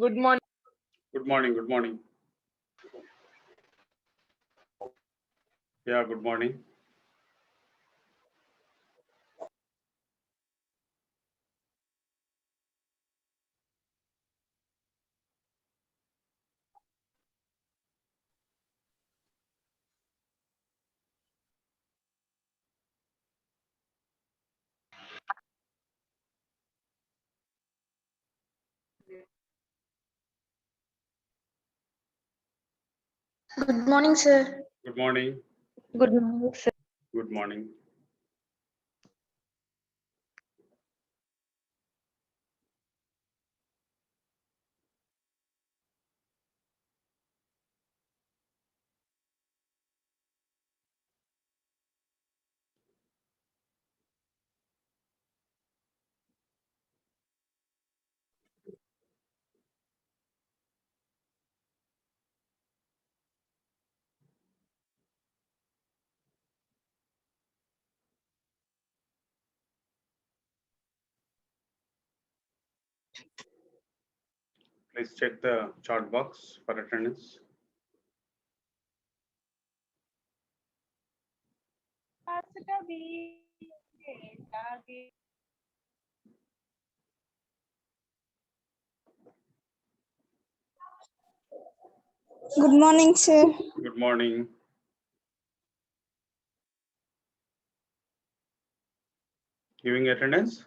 Good morning. Good morning. Good morning. Yeah, good morning. Good morning, sir. Good morning. Good morning, sir. Good morning. Please check the chat box for attendance. Good morning, sir. Good morning. Giving attendance?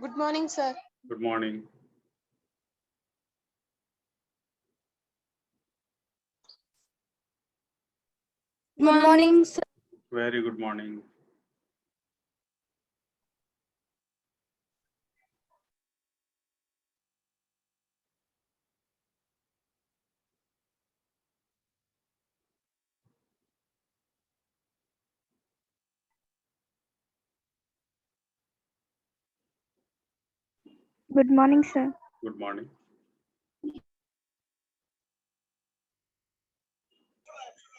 Good morning, sir. Good morning. Good morning, sir. Very good morning. Good morning, sir. Good morning.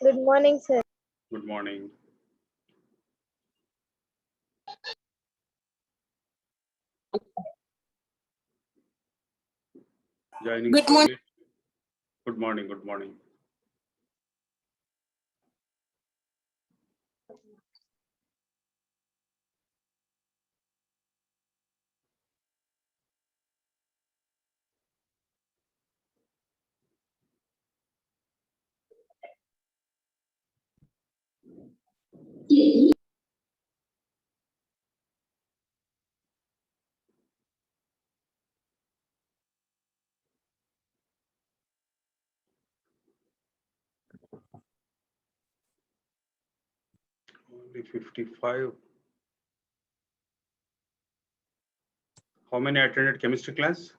Good morning, sir. Good morning. Joining Good morning. slowly. Good morning. Good morning. Only 55. How many attended chemistry class?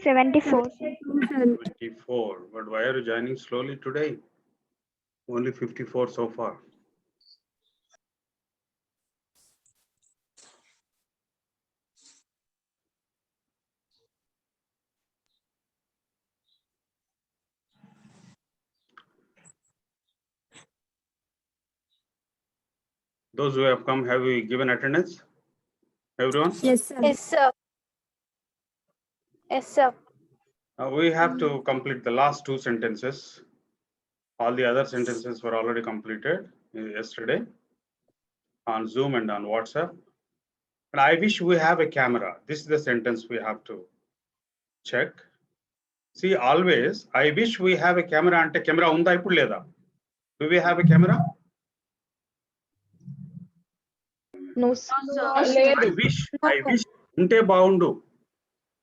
74. 24. But why are you joining slowly today? Only 54 so far. Those who have come, have we given attendance? Everyone? Yes, sir. Yes, sir. Yes, sir. We have to complete the last two sentences. All the other sentences were already completed yesterday on Zoom and on WhatsApp. And I wish we have a camera. This is the sentence we have to check. See, always, I wish we have a camera ante camera unda ippudu leda. Do we have a camera? No, sir. I wish unte bagundu.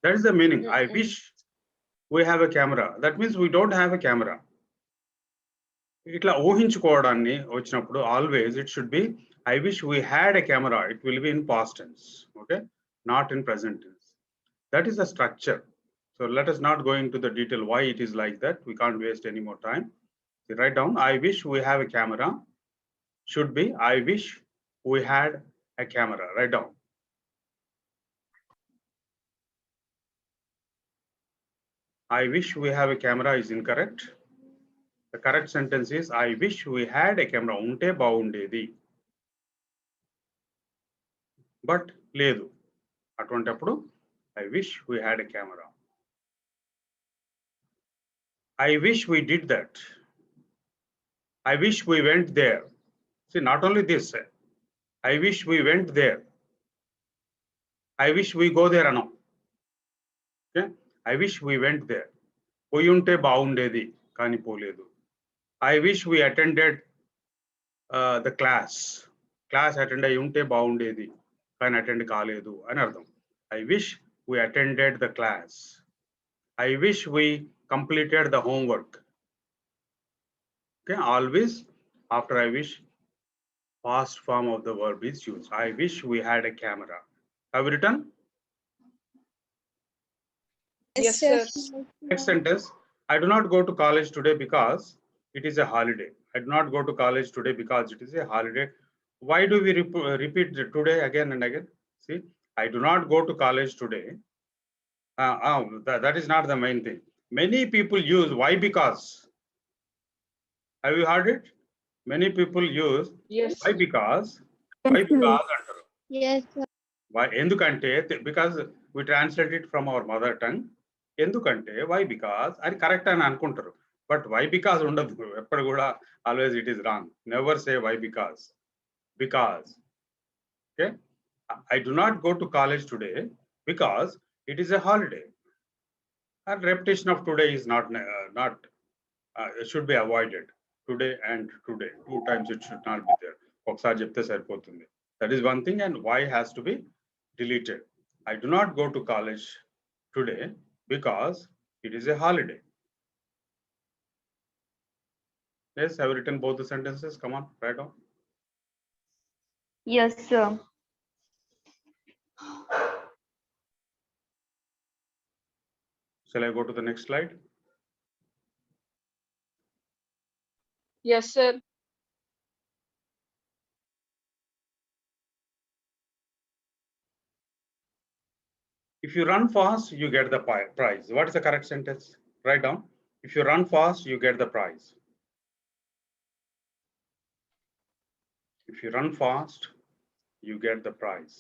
That is the meaning. I wish we have a camera. That means we don't have a camera. ఇట్లా ఊహించుకోవడాన్ని వచ్చినప్పుడు always it should be I wish we had a camera it will be in past tense okay not in present tense that is the structure so let us not go into the detail why it is like that. We can't waste any more time. Write down I wish we have a camera should be I wish we had a camera. Write down. I wish we have a camera is incorrect. The correct sentence is, I wish we had a camera. Unte baundedi. But ledu. Atvantapudu, I wish we had a camera. I wish we did that. I wish we went there. See, not only this. I wish we went there. I wish we go there now. Okay? I wish we went there. Poyunte baundedi. Kani poledu. I wish we attended the class. Class attend ayunte baundedi. Kani attend kaledu. Anardham. I wish we attended the class. I wish we completed the homework. Okay, always after I wish, past form of the verb is used. I wish we had a camera. Have you written? Yes, sir. Next sentence. I do not go to college today because it is a holiday. I do not go to college today because it is a holiday. Why do we repeat today again and again? See, I do not go to college today. That is not the main thing. Many people use why because. Have you heard it? Many people use Yes. why because. Why because antaru. Yes, sir. Why endukante because we translate it from our mother tongue. Endukante why because అది correct అని అనుకుంటారు. But why because ఉండదు. ఎప్పుడు కూడా always it is wrong. Never say why because. Because. Okay. I do not go to college today because it is a holiday. And repetition of today is not it should be avoided. Today and today 2 times it should not be there. ఒకసారి చెప్తే సరిపోతుంది. That is one thing, and why has to be deleted. I do not go to college today because it is a holiday. Yes, I have written both the sentences. Come on, write down. Yes, sir. Shall I go to the next slide? Yes, sir. If you run fast, you get the prize. What is the correct sentence? Write down. If you run fast, you get the prize. If you run fast, you get the prize.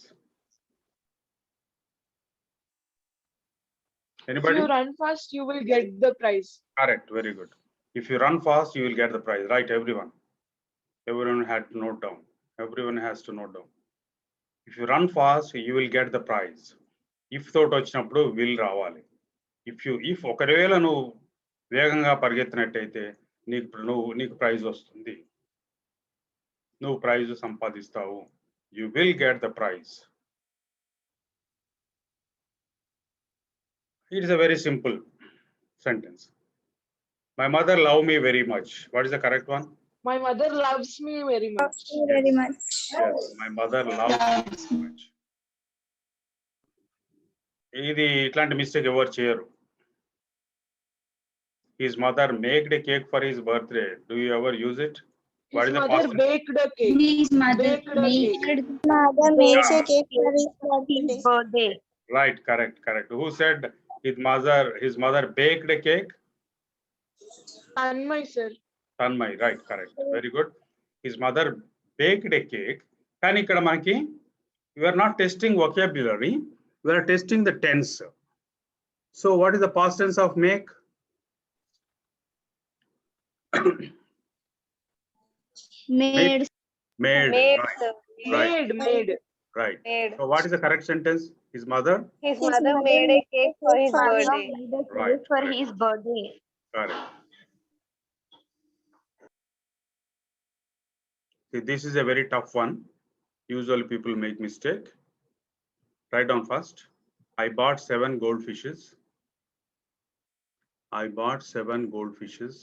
Anybody? If you run fast, you will get the prize. Correct. Very good. If you run fast, you will get the prize. Right, everyone. Everyone had to note down. Everyone has to note down. If you run fast, you will get the prize. If thought వచ్చినప్పుడు will రావాలి. If ఒకవేళ నువ్వు వేగంగా పరిగెత్తినట్టయితే నీకు praise వస్తుంది. నువ్వు praise సంపాదిస్తావు. You will get the prize. It is a very simple sentence. My mother loves me very much. What is the correct one? My mother loves me very much. Very much. Yes, my mother loves me very much. ఇది ఇట్లాంటి mistake ఎవరు చేయరు. His mother made a cake for his birthday. Do you ever use it? What His is the mother past? baked a cake. His mother Baked a cake. Mother makes Yeah. a cake for his birthday. Right, correct. Who said his mother baked a cake? Tanmay, sir. Tanmay, right, correct. Very good. His mother baked a cake. కానీ ఇక్కడ మనకి we are not testing vocabulary, we are testing the tense. So what is the past tense of make? Made. Made, Made, right, sir. Made. right. Made. So what is the correct sentence? His mother? His mother made a cake for his birthday. Right, For correct. his birthday. Correct. See, this is a very tough one. Usually people make mistake. Write down first. I bought 7 goldfishes. I bought 7 goldfishes.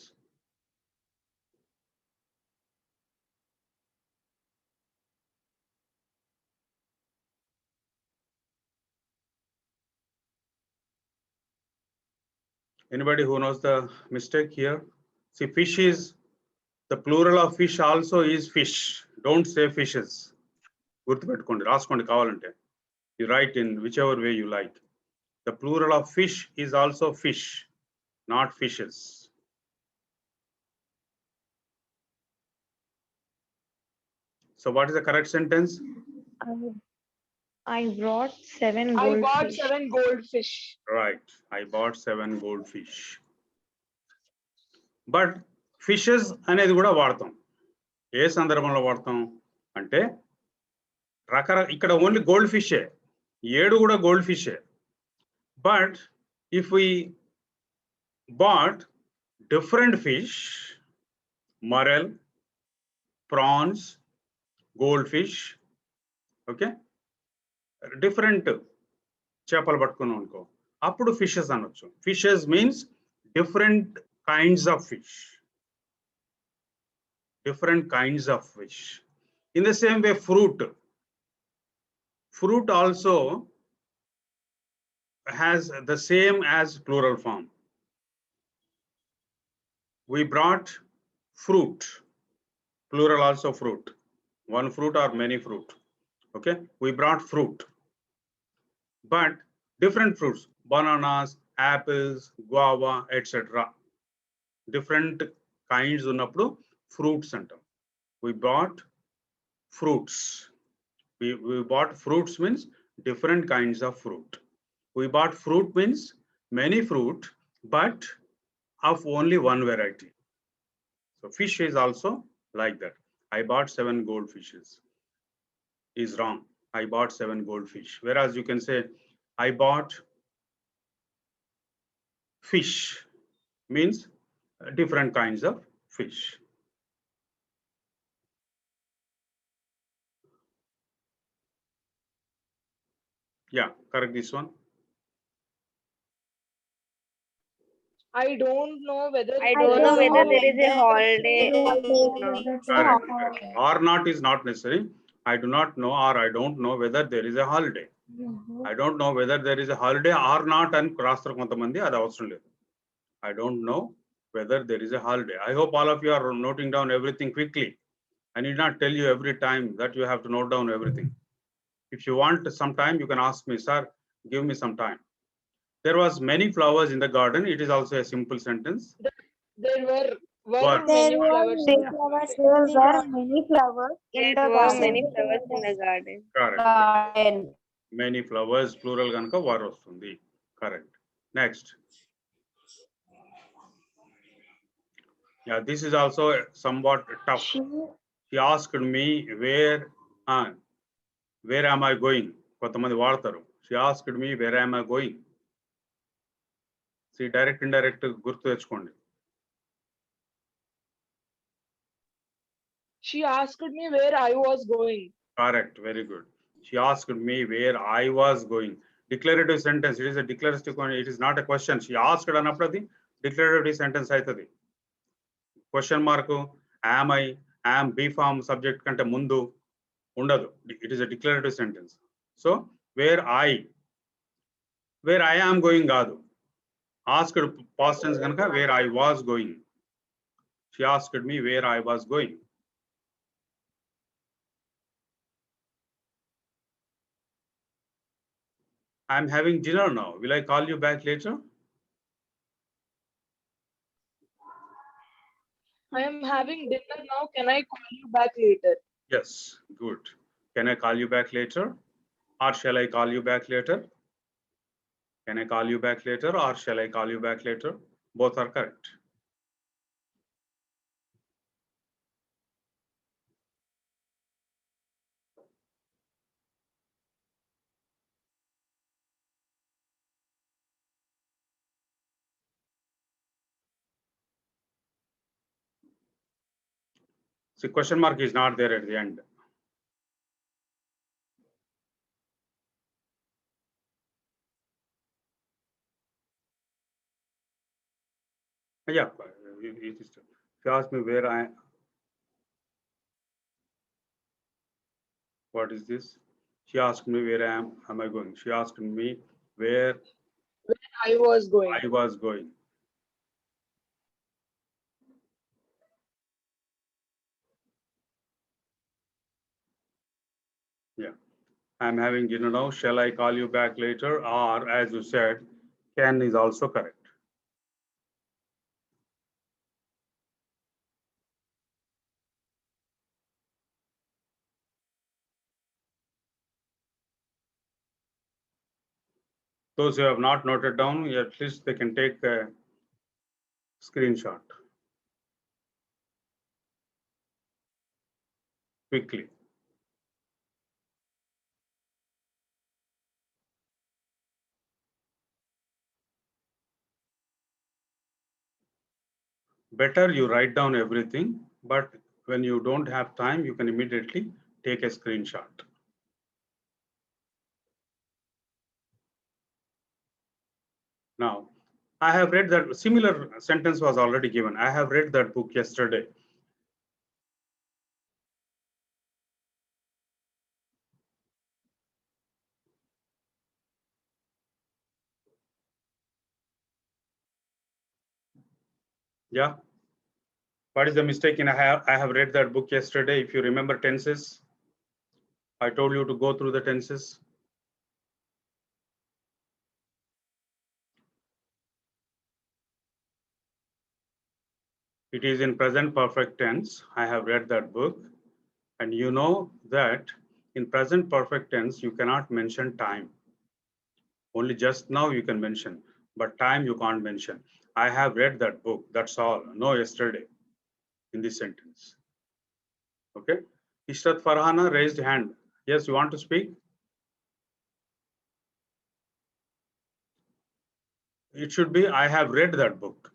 Anybody who knows the mistake here? See, fish is, the plural of fish also is fish. Don't say fishes. గుర్తుపెట్టుకోండి, రాసుకోండి కావాలంటే. You write in whichever way you like. The plural of fish is also fish. not fishes. So what is the correct sentence? I brought 7 I bought goldfish. 7 goldfish. Right. I bought 7 goldfish. But fishes అనేది కూడా వాడతాం. ఏ సందర్భంలో వాడతాం అంటే ఇక్కడ only gold ఫిషే, 7 కూడా gold ఫిషే. But if we bought different fish, మరెల్, prawns, gold fish, okay, different చేపలు పట్టుకున్నాం అనుకో, అప్పుడు ఫిషెస్ అనొచ్చు. Fishes means different kinds of fish. Different kinds of fish. In the same way, fruit. Fruit also has the same as plural form. We brought fruit. Plural also fruit. One fruit or many fruit. Okay, we brought fruit. But different fruits, bananas, apples, guava, etc. Different kinds ఉన్నప్పుడు fruits అంటాం. We bought fruits. We bought fruits means different kinds of fruit. We bought fruit means many fruit, but of only one variety. So fish is also like that. I bought 7 goldfishes is wrong. I bought 7 goldfish. Whereas you can say I bought fish means different kinds of fish. Yeah, correct this one. I don't know whether I don't know whether there is a holiday or not. Correct. Or not is not necessary. I do not know or I don't know whether there is a holiday. I don't know whether there is a holiday or not and రాస్తారు కొంతమంది, అది అవసరం లేదు. I don't know whether there is a holiday. I hope all of you are noting down everything quickly. I need not tell you every time that you have to note down everything. If you want some time, you can ask me, sir, give me some time. There was many flowers in the garden. It is also a simple sentence. there were Were. many flowers. There were many flowers in the garden. Many flowers in the garden. Correct. Many flowers, plural ganaka were vastundi. Correct. Next. Yeah, this is also somewhat tough. She asked me where am I going? కొంతమంది వాడతారు. She asked me where am I going? See, direct indirect గుర్తు తెచ్చుకోండి. She asked me where I was going. Correct, very good. She asked me where I was going. Declarative sentence, it is a declarative one, it is not a question. She asked అన్నప్పుడు అది declarative sentence అవుతుంది. Question mark, am I, am B form subject కంటే ముందు ఉండదు. It is a declarative sentence. So where I am going కాదు. Asked past tense కనుక where I was going. She asked me where I was going. I'm having dinner now. Will I call you back later? I am having dinner now. Can I call you back later? Yes, good. Can I call you back later? Or shall I call you back later? Can I call you back later or shall I call you back later? Both are correct. See, question mark is not there at the end. Yeah, it is. If you ask me where what is this? She asked me where am I going? She asked me where I was going. I was going. Yeah, I'm having dinner now. Shall I call you back later? Or as you said, can is also correct. Those who have not noted down, at least they can take a screenshot quickly. Better you write down everything, but when you don't have time, you can immediately take a screenshot. Now, I have read that similar sentence was already given. I have read that book yesterday. Yeah. What is the mistake in I have read that book yesterday? If you remember tenses, I told you to go through the tenses. It is in present perfect tense. I have read that book. And you know that in present perfect tense, you cannot mention time. Only just now you can mention, but time you can't mention. I have read that book. That's all. No yesterday in this sentence. Okay. Ishrat Farhana raised hand. Yes, you want to speak? It should be I have read that book.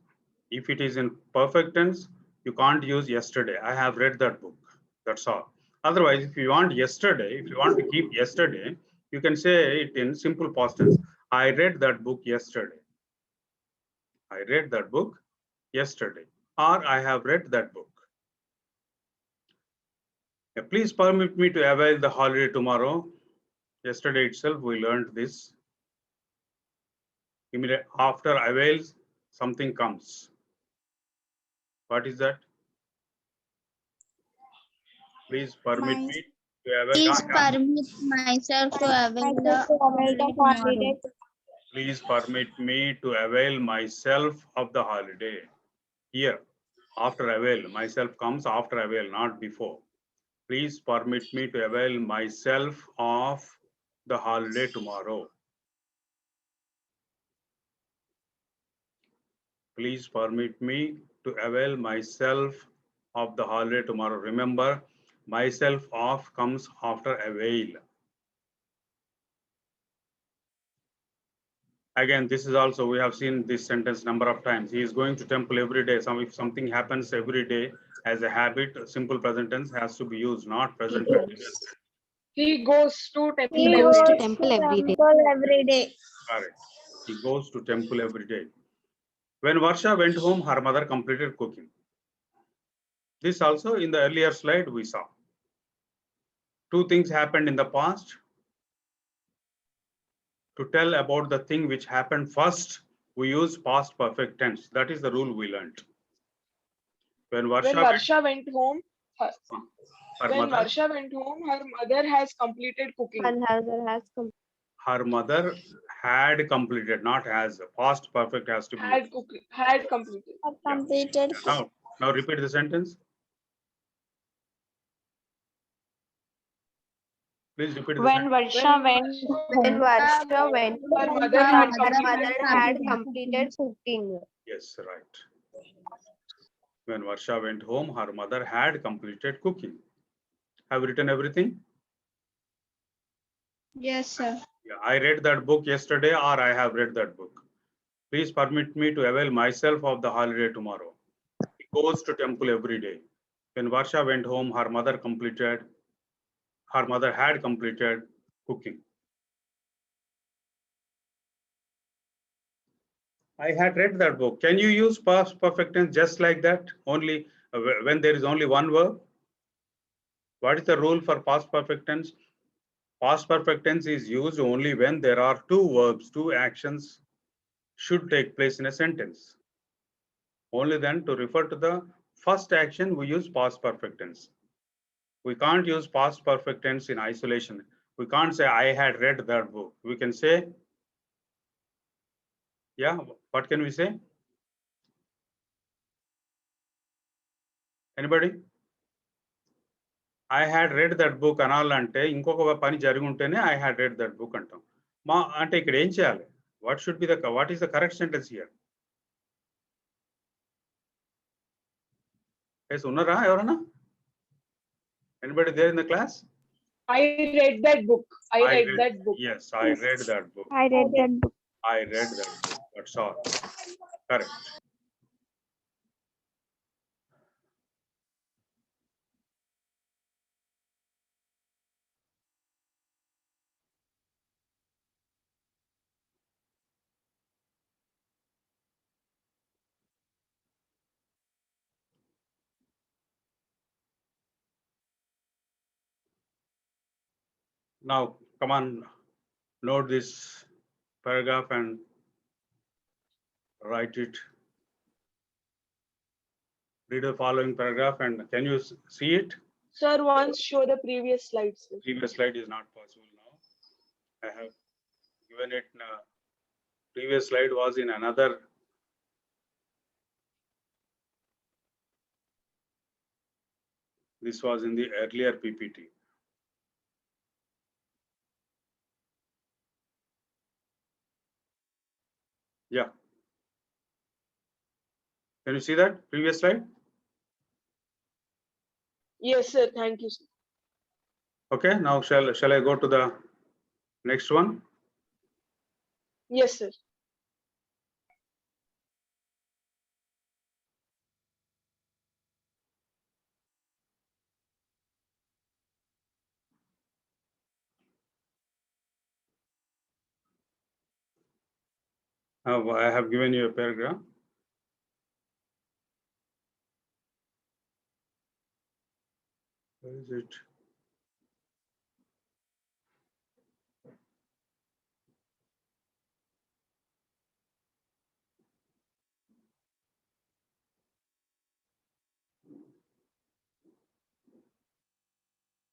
If it is in perfect tense, you can't use yesterday. I have read that book. That's all. Otherwise, if you want yesterday, if you want to keep yesterday, you can say it in simple past tense. I read that book yesterday. I read that book yesterday. Or I have read that book. Please permit me to avail the holiday tomorrow. Yesterday itself, we learned this. Immediately after avails, something comes. What is that? Please permit me to avail. Please permit myself to avail the holiday tomorrow. Please permit me to avail myself of the holiday. Here, after avail, myself comes after avail, not before. Please permit me to avail myself of the holiday tomorrow. Please permit me to avail myself of the holiday tomorrow. Remember, myself of comes after avail. Again, this is also, we have seen this sentence number of times. He is going to temple every day. If something happens every day as a habit, simple present tense has to be used, not present continuous. He goes to temple He every goes day. to temple every day. Every day. Correct. He goes to temple every day. When Varsha went home, her mother completed cooking. This also in the earlier slide we saw. Two things happened in the past. To tell about the thing which happened first, we use past perfect tense. That is the rule we learned. When Varsha went home, her mother has completed cooking. Her mother had completed, not has. Past perfect has to be. Had completed. Completed. Now repeat the sentence. Please repeat the When sentence. Varsha went, her mother her had mother had completed cooking. Yes, right. When Varsha went home, her mother had completed cooking. Have you written everything? Yes, sir. Yeah, I read that book yesterday, or I have read that book. Please permit me to avail myself of the holiday tomorrow. He goes to temple every day. When Varsha went home, her mother had completed cooking. I had read that book. Can you use past perfect tense just like that? Only when there is only one verb? What is the rule for past perfect tense? Past perfect tense is used only when there are two verbs, two actions should take place in a sentence. Only then, to refer to the first action, we use past perfect tense. We can't use past perfect tense in isolation. We can't say, I had read that book. We can say, yeah, what can we say? Anybody? I had read that book అనాలంటే ఇంకొక పని జరిగి ఉంటేనే I had read that book అంటాం. అంటే ఇక్కడ ఏం చేయాలి? What should be what is the correct sentence here? Yes, Unnara, Evarana? Anybody there in the class? I read that book. I read that book. Yes, I read that book. I read that book. I read that book. That's all. Correct. Now, come on, note this paragraph and write it. Read the following paragraph and can you see it? Sir, once show the previous slides. Sir. Previous slide is not possible now. I have given it. Previous slide was in another. This was in the earlier PPT. Yeah. Can you see that previous slide? Yes, sir. Thank you, sir. Okay. Now shall I go to the next one? Yes, sir. I have given you a paragraph. Where is it?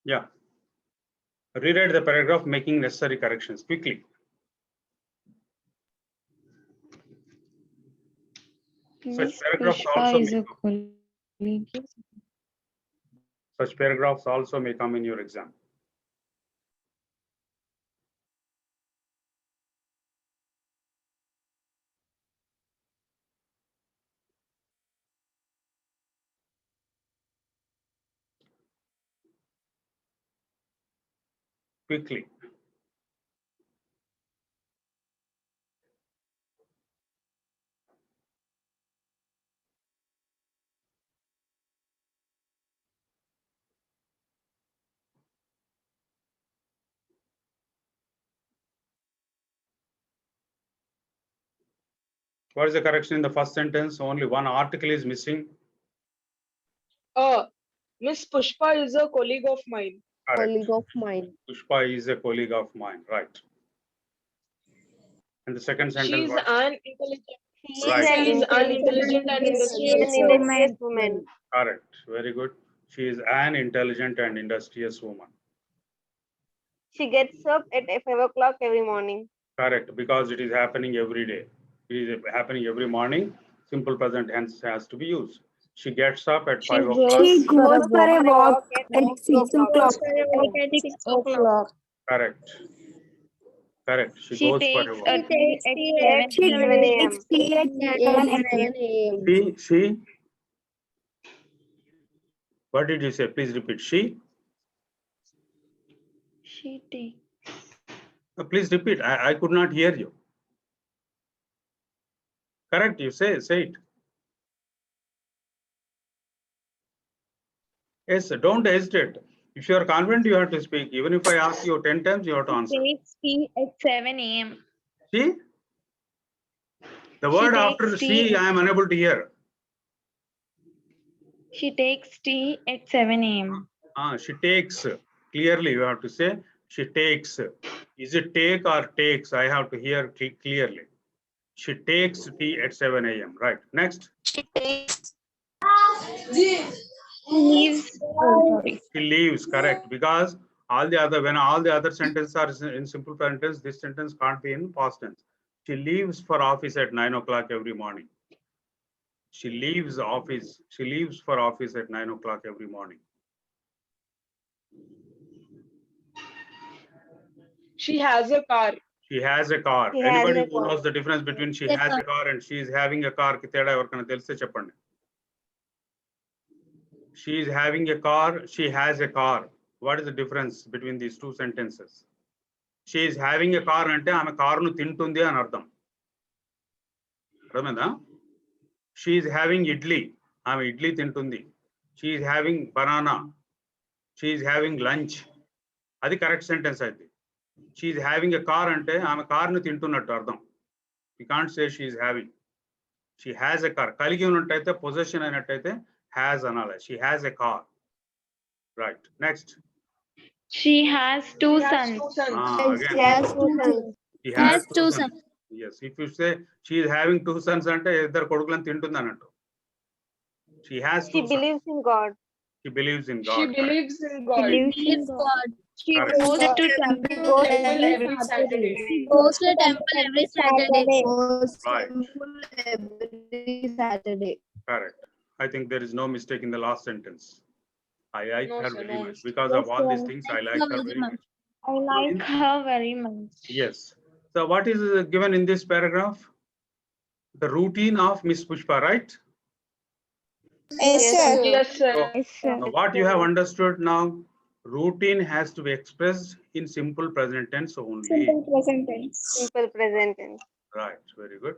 Yeah. Rewrite the paragraph making necessary corrections quickly. Such paragraphs also may come in your exam. Quickly. What is the correction in the first sentence? Only one article is missing. Miss Pushpa is a colleague of mine. Correct. Colleague of mine. Pushpa is a colleague of mine. Right. And the second sentence. She is what? an intelligent. Right. She is an intelligent and industrious woman. Correct. Very good. She is an intelligent and industrious woman. She gets up at 5 o'clock every morning. Correct. Because it is happening every day. It is happening every morning. Simple present tense has to be used. She gets up at 5 o'clock. She goes for a walk at 6 o'clock. Correct. Correct. She goes for a walk. She takes tea at 7 a.m. She. What did you say? Please repeat. She. She takes. Please repeat. I could not hear you. Correct. You say it. Yes. Don't hesitate. If you are confident, you have to speak. Even if I ask you 10 times, you have to answer. She takes tea at 7 a.m. See? The word after she, I am unable to hear. She takes tea at 7 a.m. She takes. Clearly, you have to say she takes. Is it take or takes? I have to hear clearly. She takes tea at 7 a.m. Right. Next. She takes. Leaves. She leaves. Correct. Because when all the other sentences are in simple present tense, this sentence can't be in past tense. She leaves for office at 9 o'clock every morning. She leaves office. She leaves for office at 9 o'clock every morning. She has a car. She has a car. She has Anybody a who car. knows the difference between she has a car and she is having a car? కి తేడా ఎవరికైనా తెలిస్తే చెప్పండి. She is having a car. She has a car. What is the difference between these two sentences? She is having a car అంటే ఆమె కారును తింటుంది అని అర్థం. అర్థమైందా? She is having idli. ఆమె ఇడ్లీ తింటుంది. She is having banana. She is having lunch. అది కరెక్ట్ సెంటెన్స్ అయితే. She is having a car అంటే ఆమె కారును తింటున్నట్టు అర్థం. You can't say she is having. She has a car. కలిగి ఉన్నట్టయితే పొజిషన్ అయినట్టయితే has అనాలి. She has a car. Right. Next. She has two She has sons. two sons. Again. She has two sons. She Has has two two sons. Yes. If you say she is having two sons అంటే ఇద్దరు కొడుకులను తింటుంది అన్నట్టు. She has She two sons. believes in God. She believes in God. She Correct. believes in God. Believes God. She Correct. goes to temple. Temple every Saturday. Goes to temple every Saturday. Right. Every Saturday. Correct. I think there is no mistake in the last sentence. I like No, her sir, very no much. mistake. Because of Yes, all these sir. things, I Thank like you her very very much. much. I like her very much. Yes. So what is given in this paragraph? The routine of Miss Pushpa, right? Yes, sir. Yes, sir. So, Yes, sir. now what you have understood now, routine has to be expressed in simple present tense only. present tense. Simple present tense. Right. Very good.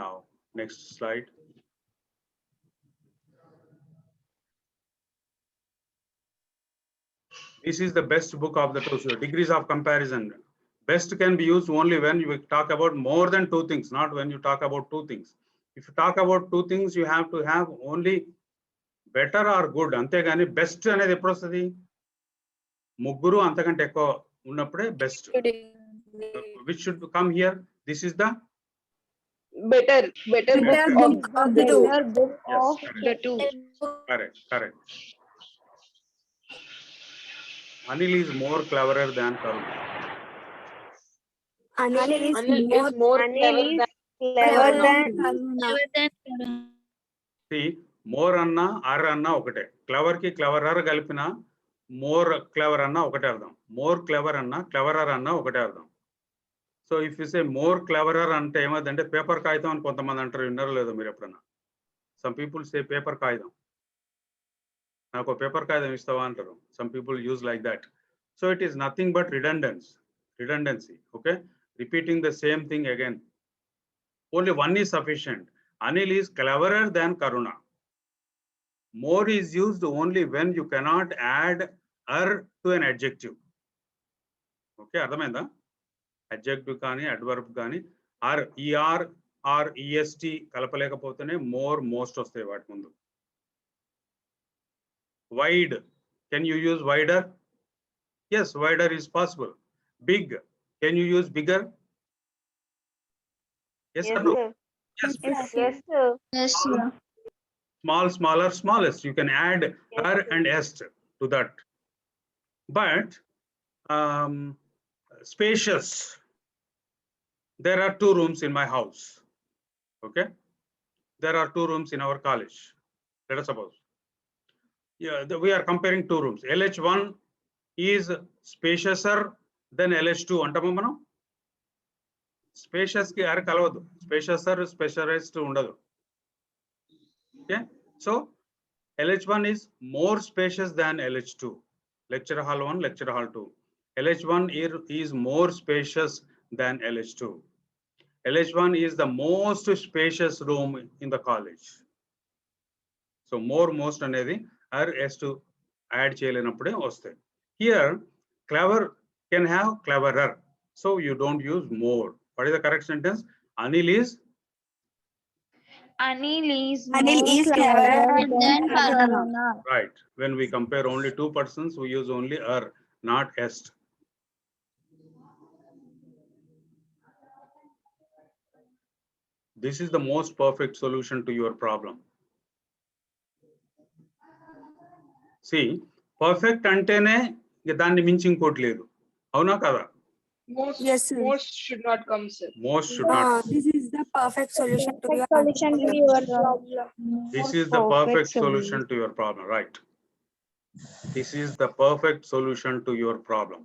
Now, next slide. This is the best book of the two. So degrees of comparison. Best can be used only when you talk about more than two things, not when you talk about two things. If you talk about two things, you have to have only better or good. అంతేగాని best అనేది ఎప్పుడు వస్తుంది? ముగ్గురు అంతకంటే ఎక్కువ ఉన్నప్పుడే best. Which should come here? This is the Better book of the two. Better book Yes, of correct. the two. Correct. Anil is more cleverer than Karun. Anil is more clever than Clever than Clever than Karuna. See, more అన్నా అర్ అన్నా ఒకటే. Clever కి cleverer కలిపిన more clever అన్నా ఒకటే అర్థం. More clever అన్నా cleverer అన్నా ఒకటే అర్థం. So if you say more cleverer అంటే ఏమవుతుందంటే పేపర్ కాగితం అని కొంతమంది అంటారు, విన్నారో లేదో మీరు ఎప్పుడన్నా. సమ్ పీపుల్ సే పేపర్ కాగితం. నాకు పేపర్ కాగితం ఇస్తావా అంటారు. Some people use like that. So it is nothing but redundancy. Okay, repeating the same thing again. Only one is sufficient. Anil is cleverer than Karuna. More is used only when you cannot add er to an adjective. Okay, అర్థమైందా? Adjective కానీ adverb కానీ er or est కలపలేకపోతేనే more most వస్తాయి వాటి ముందు. Wide, can you use wider? Yes, wider is possible. Big, can you use bigger? Yes or no? Yes. Yes, sir. Yes, sir. Small, smaller, smallest. You can add er and est to that. But spacious. There are 2 rooms in my house. Okay. There are 2 rooms in our college. Let us suppose. Yeah, we are comparing 2 rooms. LH1 is spaciouser than LH2. అంటామా మనం? Spacious కి er కలవదు. Spaciouser, specialized ఉండదు. Okay, so LH1 is more spacious than LH2. Lecture hall 1, lecture hall 2. LH1 is more spacious than LH2. LH1 is the most spacious room in the college. So more most అనేది er has to add చేయలేనప్పుడే వస్తాయి. Here clever can have cleverer. So you don't use more. What is the correct sentence? Anil is cleverer than Karuna. right. When we compare only 2 persons, we use only er, not est. This is the most perfect solution to your problem. See, perfect అంటేనే దాన్ని మించి ఇంకోటి లేదు. అవునా కదా? most should not come, sir. Most should not. This is the perfect solution to your Solution to your problem. This is the perfect solution to your problem, right? This is the perfect solution to your problem.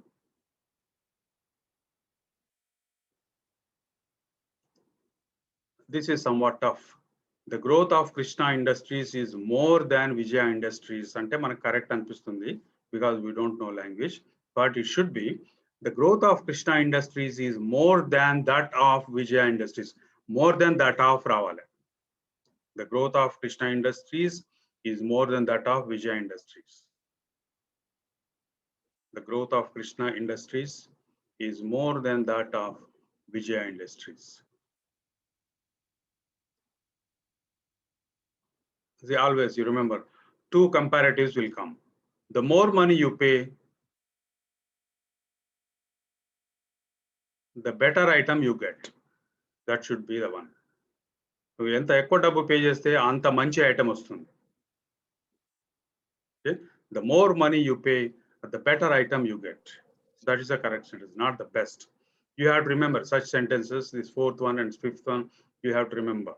this is somewhat tough. The growth of Krishna Industries is more than Vijaya Industries. Ante manaku correct anipistundi because we don't know language, but it should be the growth of Krishna Industries is more than that of Vijaya Industries. More than that of Ravale. The growth of Krishna Industries is more than that of Vijaya Industries. The growth of Krishna Industries is more than that of Vijaya Industries. See, always you remember, two comparatives will come. The more money you pay, the better item you get. That should be the one. నువ్వు ఎంత ఎక్కువ డబ్బు pay చేస్తే అంత మంచి item వస్తుంది. Okay? The more money you pay, the better item you get. That is the correct sentence, not the best. You have to remember such sentences, this fourth one and fifth one, you have to remember.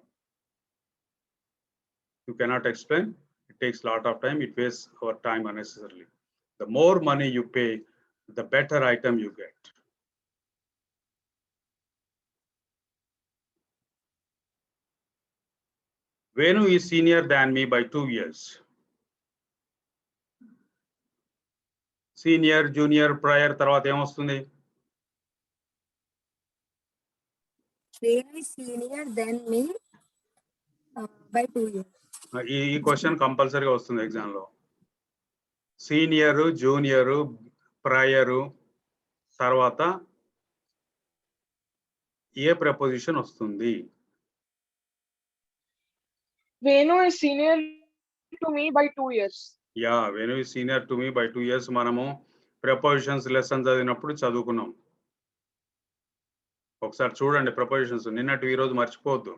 You cannot explain. It takes a lot of time. It wastes our time unnecessarily. The more money you pay, the better item you get. Venu is senior than me by 2 years. Senior, junior, prior, తర్వాత ఏమొస్తుంది? Venu is senior than me by 2 years. ఈ question కంపల్సరీగా వస్తుంది exam లో. Senior, junior, prior తర్వాత ఏ preposition వస్తుంది? Venu is senior to me by 2 years. Yeah, Venu is senior to me by 2 years. మనము ప్రపోజిషన్స్ లెసన్ చదివినప్పుడు చదువుకున్నాం. ఒకసారి చూడండి ప్రపోజిషన్స్. నిన్నటి ఈ రోజు మర్చిపోవద్దు.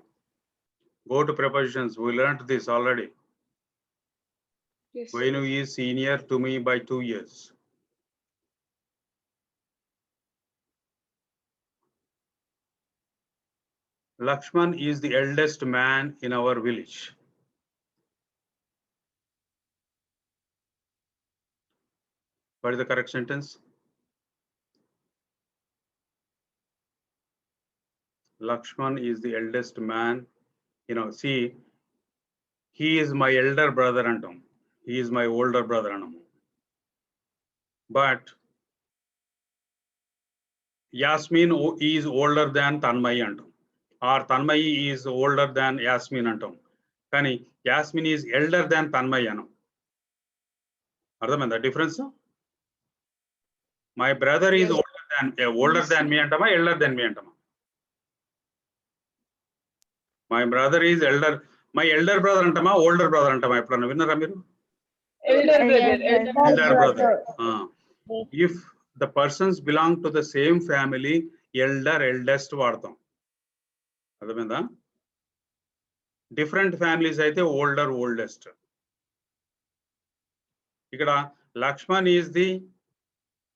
Go to prepositions. We learned this already. Yes. Venu is senior to me by 2 years. Lakshman is the eldest man in our village. What is the correct sentence? Lakshman is the eldest man. You know, see, he is my elder brother antam. He is my older brother anam. But Yasmin is older than Tanmay antam. Or Tanmay is older than Yasmin antam. Kani Yasmin is elder than Tanmay anam. Ardhamenda difference? My brother is older than me antama, elder than me antama. My brother is elder. My elder brother antama, older brother antama. Eppudanna vinnara meeru? Elder brother. If the persons belong to the same family, elder, eldest వాడతాం. అర్థమైందా? Different families అయితే older, oldest. ఇక్కడ Lakshman is the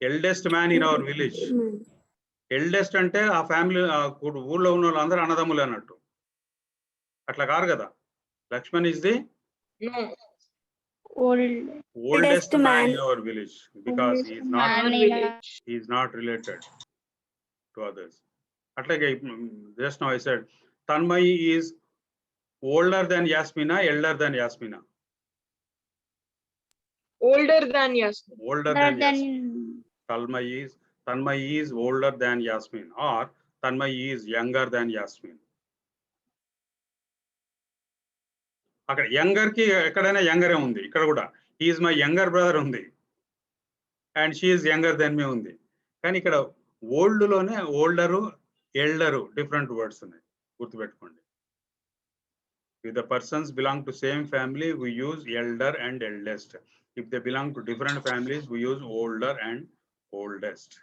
eldest man in our village. Eldest అంటే ఆ family ఊళ్ళో ఉన్న వాళ్ళందరూ అన్నదమ్ములు అన్నట్టు. అట్లా కాదు కదా. Lakshman is the oldest man in our village because he is not related to others. Atlage just now I said Tanmay is older than Yasmina, elder than Yasmina. Older than Yasmin. Older than Yasmin. Tanmay is older than Yasmin, or Tanmay is younger than Yasmin. అక్కడ younger కి ఎక్కడైనా యంగరే ఉంది. ఇక్కడ కూడా he is my younger brother ఉంది and she is younger than me ఉంది. కానీ ఇక్కడ ఓల్డ్ లోనే ఓల్డరు, ఎల్డరు డిఫరెంట్ వర్డ్స్ ఉన్నాయి. గుర్తుపెట్టుకోండి. If the persons belong to same family, we use elder and eldest. If they belong to different families, we use older and oldest.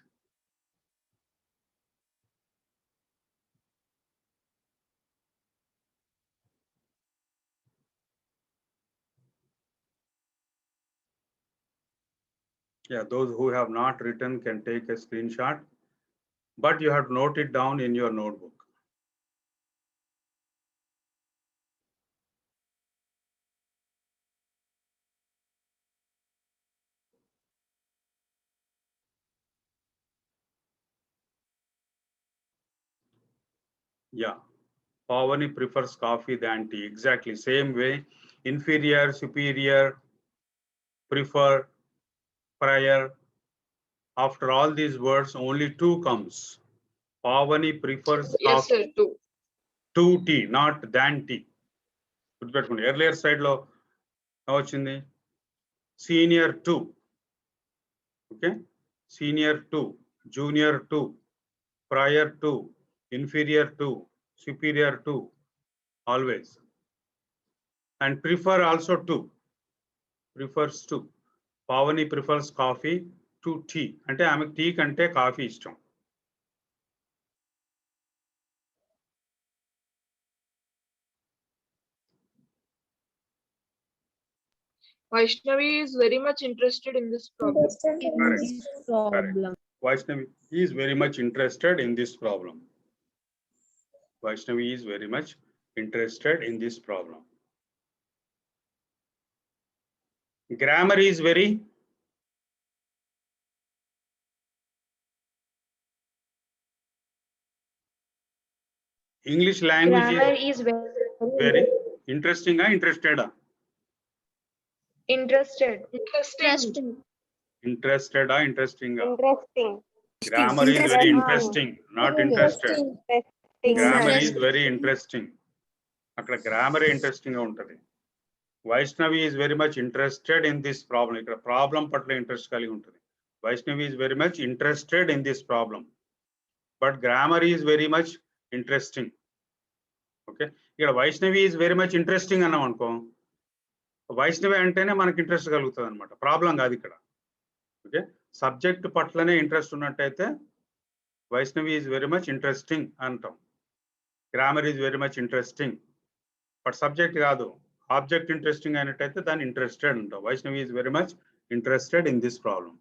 Yeah, those who have not written can take a screenshot, but you have to note it down in your notebook. Yeah, Pavani prefers coffee than tea. Exactly. Same way. Inferior, superior, prefer, prior. After all these words, only two comes. Pavani prefers Yes, coffee sir. Two. to tea, not than tea. Earlier side lo వచ్చింది senior 2. Okay, senior 2, junior 2, prior 2, inferior 2, superior 2, always. And prefer also 2, prefers 2. Pavani prefers coffee to tea. అంటే ఆమెకు tea కంటే coffee ఇష్టం. Vaishnavi is very much interested in this problem. Correct. Vaishnavi is very much interested in this problem. Vaishnavi is very much interested in this problem. Grammar is very English language Grammar is is very interesting. Interested? interested. Interesting. Interested? Interesting? Interesting. Grammar is very interesting, not interested. Grammar is Interesting. very interesting. అక్కడ grammar interesting గా ఉంటది. Vaishnavi is very much interested in this problem. ఇక్కడ problem పట్ల interest కలిగి ఉంటుంది. Vaishnavi is very much interested in this problem. But grammar is very much interesting. Okay, ఇక్కడ Vaishnavi is very much interesting అన్నాం అనుకో, వైష్ణవి అంటేనే మనకి ఇంట్రెస్ట్ కలుగుతుంది అనమాట, ప్రాబ్లం కాదు ఇక్కడ. ఓకే, సబ్జెక్ట్ పట్లనే ఇంట్రెస్ట్ ఉన్నట్టయితే Vaishnavi is very much interesting అంటాం. Grammar is very much interesting. But subject కాదు, ఆబ్జెక్ట్ ఇంట్రెస్టింగ్ అయినట్టయితే దాన్ని ఇంట్రెస్టెడ్ అంటాం. Vaishnavi is very much interested in this problem.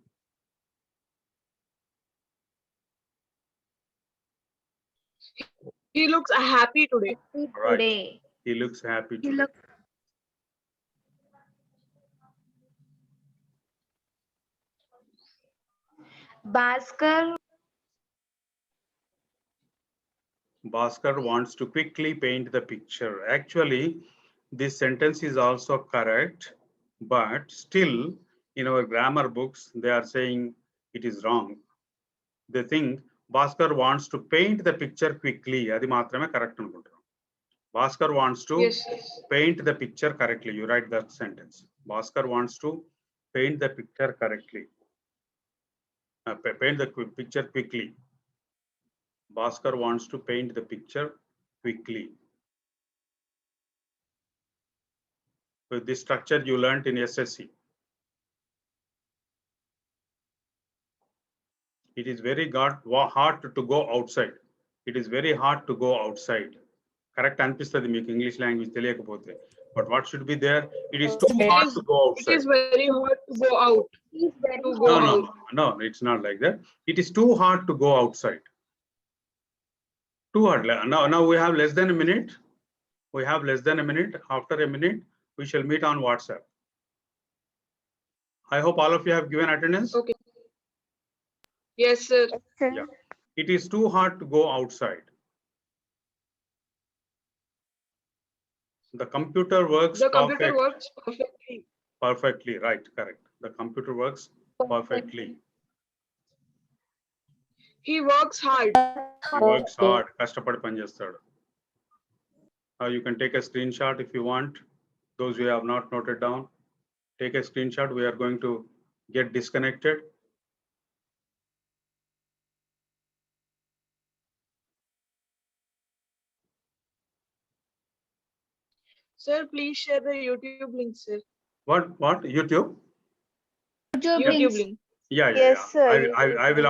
He looks happy today. Right. Today. He looks happy today. Bhaskar Bhaskar wants to quickly paint the picture. Actually, this sentence is also correct, but still in our grammar books, they are saying it is wrong. They think Bhaskar wants to paint the picture quickly. Adi maatrame correct anukuntaru. Bhaskar wants to Yes. paint the picture correctly. You write that sentence. Bhaskar wants to paint the picture correctly. Paint the picture quickly. Bhaskar wants to paint the picture quickly. With this structure you learnt in SSC. It is very hard to go outside. It is very hard to go outside. Correct అనిపిస్తుంది మీకు English language తెలియకపోతే. But what should be there? It is too hard to go It outside. is very hard to go out. To go out. No, it's not like that. It is too hard to go outside. Too hard. Now we have less than a minute. We have less than a minute. After a minute, we shall meet on WhatsApp. I hope all of you have given attendance. Okay. Yes, sir. Yeah. It is too hard to go outside. The computer works The computer works perfectly. perfectly. Right, correct. The computer works perfectly. He works hard. He works hard. కష్టపడి పని చేస్తాడు. You can take a screenshot if you want. Those who have not noted down, take a screenshot. We are going to get disconnected. Sir, please share the YouTube link, sir. What? YouTube? YouTube link. Yeah. Yes, sir. I will